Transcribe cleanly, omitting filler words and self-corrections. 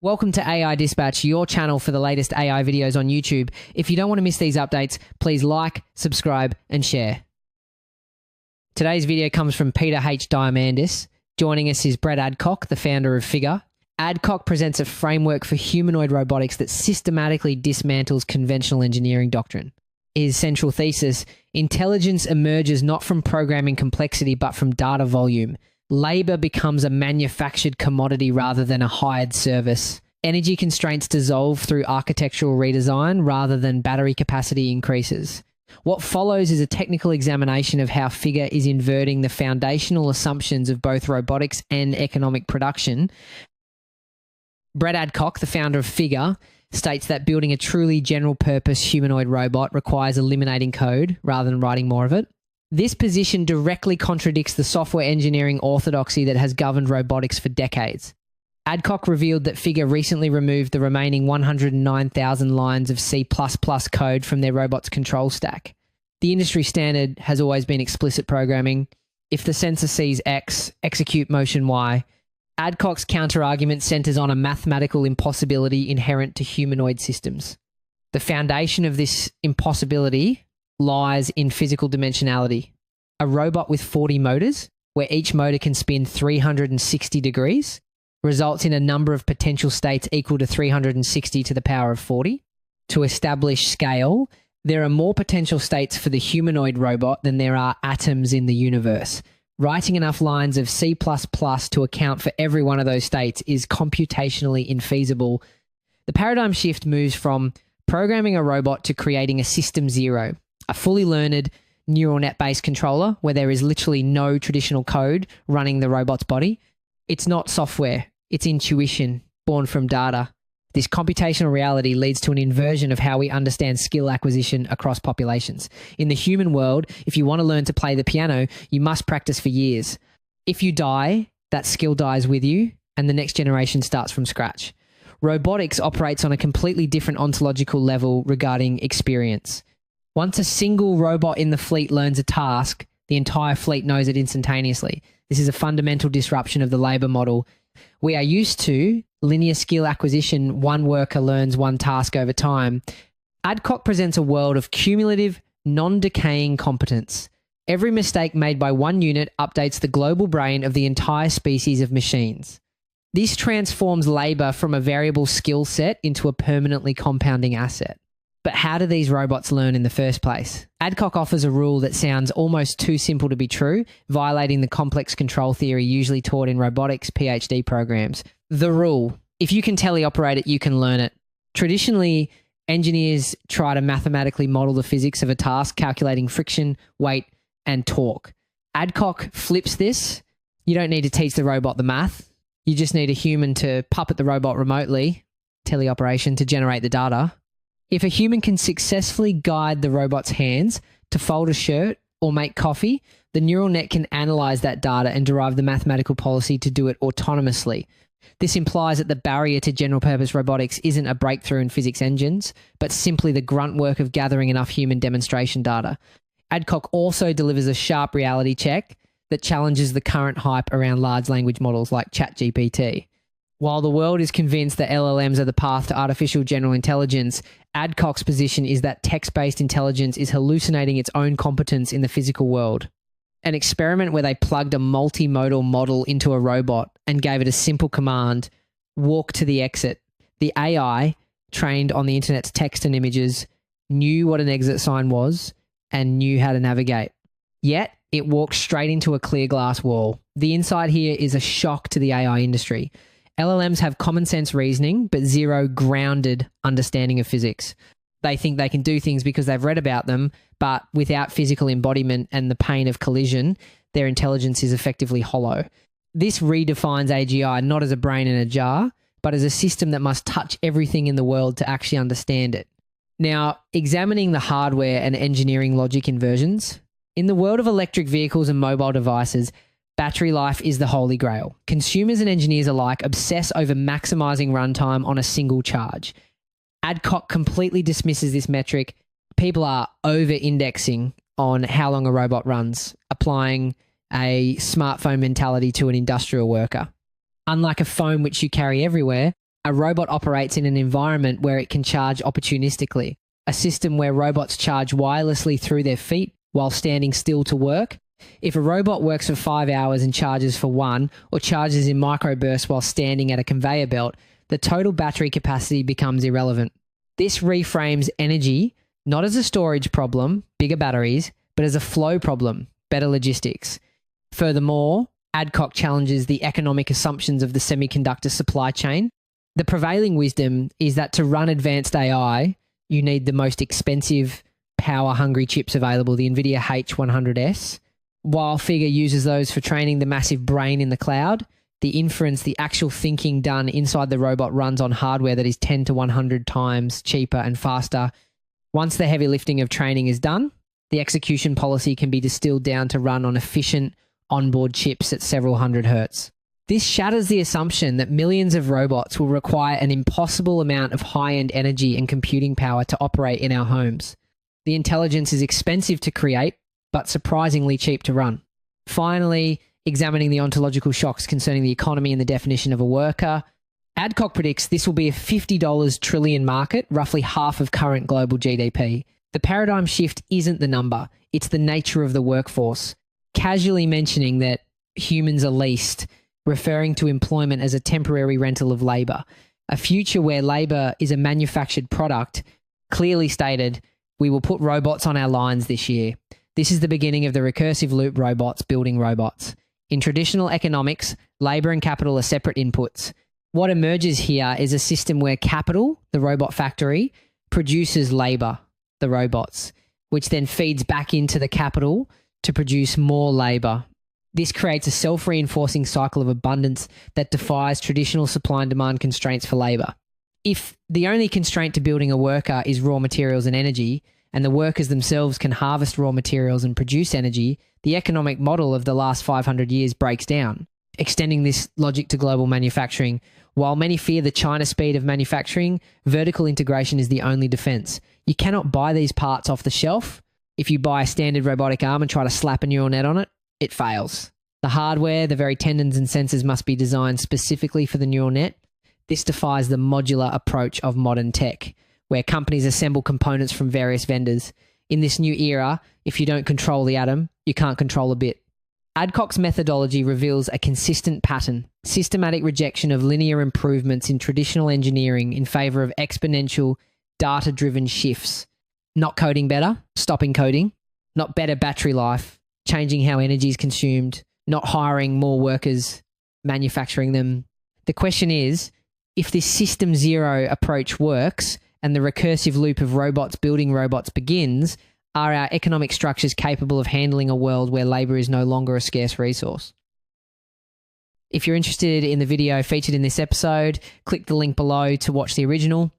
Welcome to AI Dispatch, your channel for the latest AI videos on YouTube. If you don't want to miss these updates, please like, subscribe, and share. Today's video comes from Peter H. Diamandis. Joining us is Brett Adcock, the founder of Figure. Adcock presents a framework for humanoid robotics that systematically dismantles conventional engineering doctrine. His central thesis: intelligence emerges not from programming complexity, but from data volume. Labor becomes a manufactured commodity rather than a hired service. Energy constraints dissolve through architectural redesign rather than battery capacity increases. What follows is a technical examination of how Figure is inverting the foundational assumptions of both robotics and economic production. Brett Adcock, the founder of Figure, states that building a truly general-purpose humanoid robot requires eliminating code rather than writing more of it. This position directly contradicts the software engineering orthodoxy that has governed robotics for decades. Adcock revealed that Figure recently removed the remaining 109,000 lines of C++ code from their robot's control stack. The industry standard has always been explicit programming. If the sensor sees X, execute motion Y. Adcock's counter-argument centers on a mathematical impossibility inherent to humanoid systems. The foundation of this impossibility lies in physical dimensionality. A robot with 40 motors, where each motor can spin 360 degrees, results in a number of potential states equal to 360 to the power of 40. To establish scale, there are more potential states for the humanoid robot than there are atoms in the universe. Writing enough lines of C++ to account for every one of those states is computationally infeasible. The paradigm shift moves from programming a robot to creating a system zero, a fully learned neural net-based controller where there is literally no traditional code running the robot's body. It's not software, it's intuition born from data. This computational reality leads to an inversion of how we understand skill acquisition across populations. In the human world, if you want to learn to play the piano, you must practice for years. If you die, that skill dies with you, and the next generation starts from scratch. Robotics operates on a completely different ontological level regarding experience. Once a single robot in the fleet learns a task, the entire fleet knows it instantaneously. This is a fundamental disruption of the labor model. We are used to linear skill acquisition, one worker learns one task over time. Adcock presents a world of cumulative, non-decaying competence. Every mistake made by one unit updates the global brain of the entire species of machines. This transforms labor from a variable skill set into a permanently compounding asset. But how do these robots learn in the first place? Adcock offers a rule that sounds almost too simple to be true, violating the complex control theory usually taught in robotics PhD programs. The rule: if you can teleoperate it, you can learn it. Traditionally, engineers try to mathematically model the physics of a task, calculating friction, weight, and torque. Adcock flips this. You don't need to teach the robot the math. You just need a human to puppet the robot remotely, teleoperation, to generate the data. If a human can successfully guide the robot's hands to fold a shirt or make coffee, the neural net can analyze that data and derive the mathematical policy to do it autonomously. This implies that the barrier to general-purpose robotics isn't a breakthrough in physics engines, but simply the grunt work of gathering enough human demonstration data. Adcock also delivers a sharp reality check that challenges the current hype around large language models like ChatGPT. While the world is convinced that LLMs are the path to artificial general intelligence, Adcock's position is that text-based intelligence is hallucinating its own competence in the physical world. An experiment where they plugged a multimodal model into a robot and gave it a simple command: walk to the exit. The AI, trained on the internet's text and images, knew what an exit sign was and knew how to navigate. Yet, it walked straight into a clear glass wall. The insight here is a shock to the AI industry. LLMs have common sense reasoning, but zero grounded understanding of physics. They think they can do things because they've read about them, but without physical embodiment and the pain of collision, their intelligence is effectively hollow. This redefines AGI not as a brain in a jar, but as a system that must touch everything in the world to actually understand it. Now, examining the hardware and engineering logic inversions, in the world of electric vehicles and mobile devices, battery life is the holy grail. Consumers and engineers alike obsess over maximizing runtime on a single charge. Adcock completely dismisses this metric. People are over-indexing on how long a robot runs, applying a smartphone mentality to an industrial worker. Unlike a phone which you carry everywhere, A robot operates in an environment where it can charge opportunistically, a system where robots charge wirelessly through their feet while standing still to work. If a robot works for 5 hours and charges for 1, or charges in microbursts while standing at a conveyor belt, the total battery capacity becomes irrelevant. This reframes energy not as a storage problem, bigger batteries, but as a flow problem, better logistics. Furthermore, Adcock challenges the economic assumptions of the semiconductor supply chain. The prevailing wisdom is that to run advanced AI, you need the most expensive, power-hungry chips available, the NVIDIA H100S. While Figure uses those for training the massive brain in the cloud, the inference, the actual thinking done inside the robot runs on hardware that is 10 to 100 times cheaper and faster. Once the heavy lifting of training is done, the execution policy can be distilled down to run on efficient onboard chips at several hundred hertz. This shatters the assumption that millions of robots will require an impossible amount of high-end energy and computing power to operate in our homes. The intelligence is expensive to create, but surprisingly cheap to run. Finally, examining the ontological shocks concerning the economy and the definition of a worker. Adcock predicts this will be a $50 trillion market, roughly half of current global GDP. The paradigm shift isn't the number, it's the nature of the workforce. Casually mentioning that humans are leased, referring to employment as a temporary rental of labour. A future where labour is a manufactured product, clearly stated, we will put robots on our lines this year. This is the beginning of the recursive loop robots building robots. In traditional economics, labour and capital are separate inputs. What emerges here is a system where capital, the robot factory, produces labour, the robots, which then feeds back into the capital to produce more labour. This creates a self-reinforcing cycle of abundance that defies traditional supply and demand constraints for labour. If the only constraint to building a worker is raw materials and energy, and the workers themselves can harvest raw materials and produce energy, the economic model of the last 500 years breaks down. Extending this logic to global manufacturing, while many fear the China speed of manufacturing, vertical integration is the only defense. You cannot buy these parts off the shelf. If you buy a standard robotic arm and try to slap a neural net on it, it fails. The hardware, the very tendons and sensors must be designed specifically for the neural net. This defies the modular approach of modern tech, where companies assemble components from various vendors. In this new era, if you don't control the atom, you can't control a bit. Adcock's methodology reveals a consistent pattern, systematic rejection of linear improvements in traditional engineering in favour of exponential, data-driven shifts. Not coding better, stopping coding. Not better battery life, changing how energy is consumed. Not hiring more workers, manufacturing them. The question is, if this System Zero approach works and the recursive loop of robots building robots begins, are our economic structures capable of handling a world where labour is no longer a scarce resource? If you're interested in the video featured in this episode, click the link below to watch the original.